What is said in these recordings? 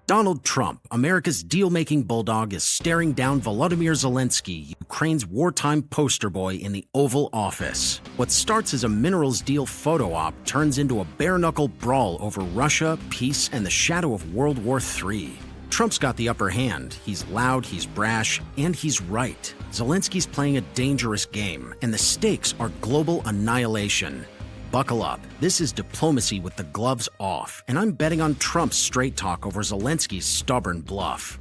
Donald Trump, America's deal-making bulldog, is staring down Volodymyr Zelensky, Ukraine's wartime poster boy, in the Oval Office. What starts as a minerals deal photo op turns into a bare-knuckle brawl over Russia, peace, and the shadow of World War III. Trump's got the upper hand. He's loud, he's brash, and he's right. Zelensky's playing a dangerous game, and the stakes are global annihilation. Buckle up. This is diplomacy with the gloves off, and I'm betting on Trump's straight talk over Zelensky's stubborn bluff.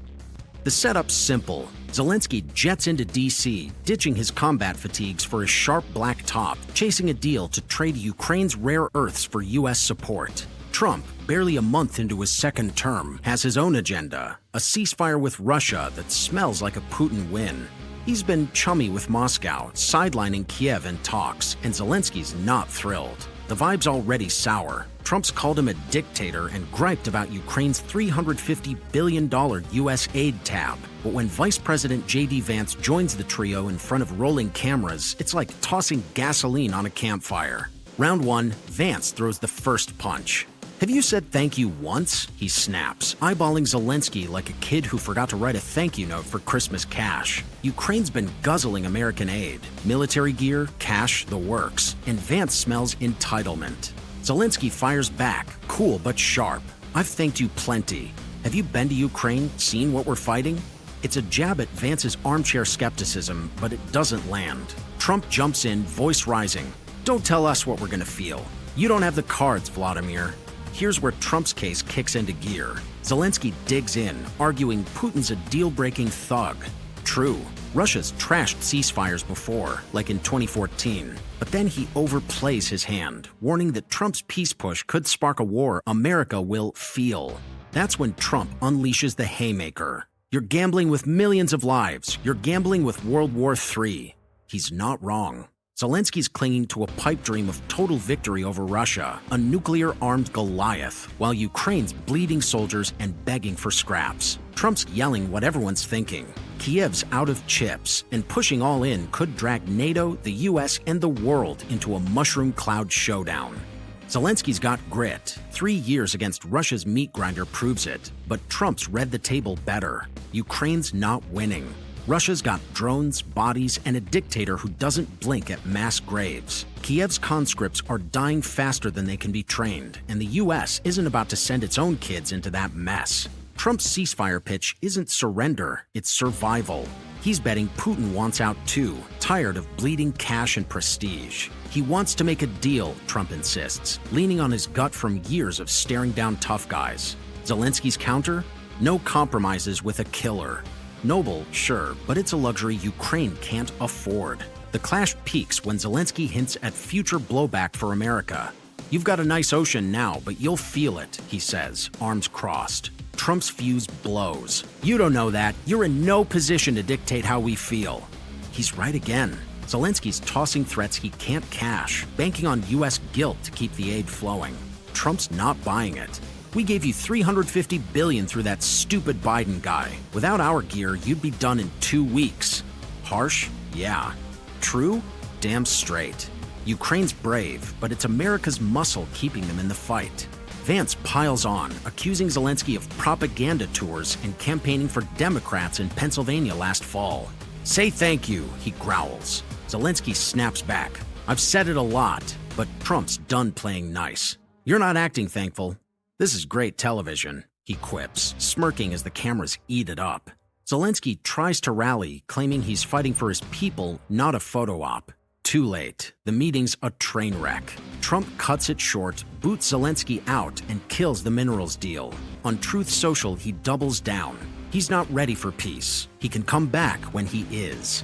The setup's simple. Zelensky jets into D.C., ditching his combat fatigues for his sharp black top, chasing a deal to trade Ukraine's rare earths for U.S. support. Trump, barely a month into his second term, has his own agenda, a ceasefire with Russia that smells like a Putin win. He's been chummy with Moscow, sidelining Kiev in talks, and Zelensky's not thrilled. The vibe's already sour. Trump's called him a dictator and griped about Ukraine's $350 billion U.S. aid tab. But when Vice President J.D. Vance joins the trio in front of rolling cameras, it's like tossing gasoline on a campfire. Round one, Vance throws the first punch. "Have you said thank you once?" he snaps, eyeballing Zelensky like a kid who forgot to write a thank you note for Christmas cash. Ukraine's been guzzling American aid, military gear, cash, the works, and Vance smells entitlement. Zelensky fires back, cool but sharp. "I've thanked you plenty. Have you been to Ukraine, seen what we're fighting?" It's a jab at Vance's armchair skepticism, but it doesn't land. Trump jumps in, voice rising. "Don't tell us what we're gonna feel. You don't have the cards, Volodymyr." Here's where Trump's case kicks into gear. Zelensky digs in, arguing Putin's a deal-breaking thug. True, Russia's trashed ceasefires before, like in 2014. But then he overplays his hand, warning that Trump's peace push could spark a war America will feel. That's when Trump unleashes the haymaker. "You're gambling with millions of lives. You're gambling with World War III. He's not wrong. Zelensky's clinging to a pipe dream of total victory over Russia, a nuclear-armed Goliath, while Ukraine's bleeding soldiers and begging for scraps. Trump's yelling what everyone's thinking. Kiev's out of chips, and pushing all in could drag NATO, the US, and the world into a mushroom cloud showdown. Zelensky's got grit. 3 years against Russia's meat grinder proves it, but Trump's read the table better. Ukraine's not winning. Russia's got drones, bodies, and a dictator who doesn't blink at mass graves. Kiev's conscripts are dying faster than they can be trained, and the US isn't about to send its own kids into that mess. Trump's ceasefire pitch isn't surrender, it's survival. He's betting Putin wants out too, tired of bleeding cash and prestige. He wants to make a deal, Trump insists, leaning on his gut from years of staring down tough guys. Zelensky's counter? No compromises with a killer. Noble, sure, but it's a luxury Ukraine can't afford. The clash peaks when Zelensky hints at future blowback for America. "You've got a nice ocean now, but you'll feel it," he says, arms crossed. Trump's fuse blows. "You don't know that. You're in no position to dictate how we feel." He's right again. Zelensky's tossing threats he can't cash, banking on US guilt to keep the aid flowing. Trump's not buying it. "We gave you $350 billion through that stupid Biden guy. Without our gear, you'd be done in 2 weeks." Harsh? Yeah. True? Damn straight. Ukraine's brave, but it's America's muscle keeping them in the fight. Vance piles on, accusing Zelensky of propaganda tours and campaigning for Democrats in Pennsylvania last fall. "Say thank you," he growls. Zelensky snaps back. "I've said it a lot, but Trump's done playing nice. You're not acting thankful. This is great television," he quips, smirking as the cameras eat it up. Zelensky tries to rally, claiming he's fighting for his people, not a photo op. Too late. The meeting's a train wreck. Trump cuts it short, boots Zelensky out, and kills the minerals deal. On Truth Social, he doubles down. He's not ready for peace. He can come back when he is.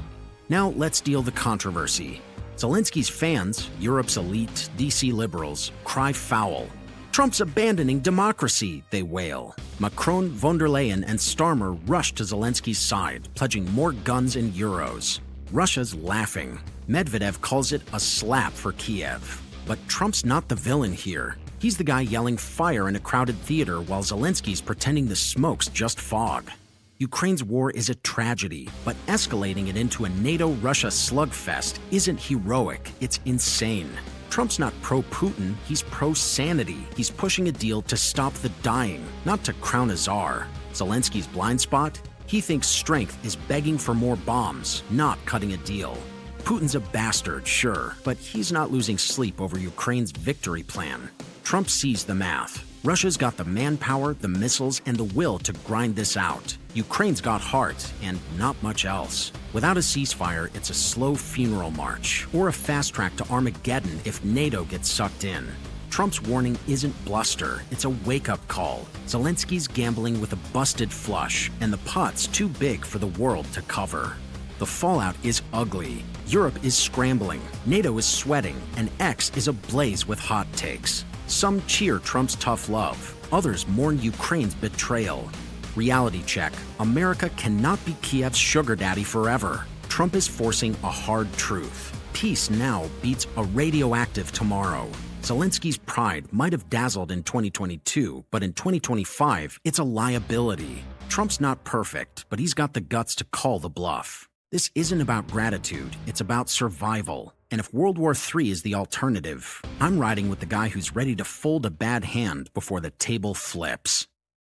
Now let's deal the controversy. Zelensky's fans, Europe's elite, DC liberals, cry foul. "Trump's abandoning democracy," they wail. Macron, von der Leyen, and Starmer rush to Zelensky's side, pledging more guns and euros. Russia's laughing. Medvedev calls it a slap for Kiev. But Trump's not the villain here. He's the guy yelling fire in a crowded theater while Zelensky's pretending the smoke's just fog. Ukraine's war is a tragedy, but escalating it into a NATO-Russia slugfest isn't heroic, it's insane. Trump's not pro-Putin, he's pro-sanity. He's pushing a deal to stop the dying, not to crown a czar. Zelensky's blind spot? He thinks strength is begging for more bombs, not cutting a deal. Putin's a bastard, sure, but he's not losing sleep over Ukraine's victory plan. Trump sees the math. Russia's got the manpower, the missiles, and the will to grind this out. Ukraine's got heart, and not much else. Without a ceasefire, it's a slow funeral march, or a fast track to Armageddon if NATO gets sucked in. Trump's warning isn't bluster, it's a wake-up call. Zelensky's gambling with a busted flush, and the pot's too big for the world to cover. The fallout is ugly. Europe is scrambling, NATO is sweating, and X is ablaze with hot takes. Some cheer Trump's tough love, others mourn Ukraine's betrayal. Reality check: America cannot be Kiev's sugar daddy forever. Trump is forcing a hard truth. Peace now beats a radioactive tomorrow. Zelensky's pride might have dazzled in 2022, but in 2025, it's a liability. Trump's not perfect, but he's got the guts to call the bluff. This isn't about gratitude, it's about survival. And if World War III is the alternative, I'm riding with the guy who's ready to fold a bad hand before the table flips.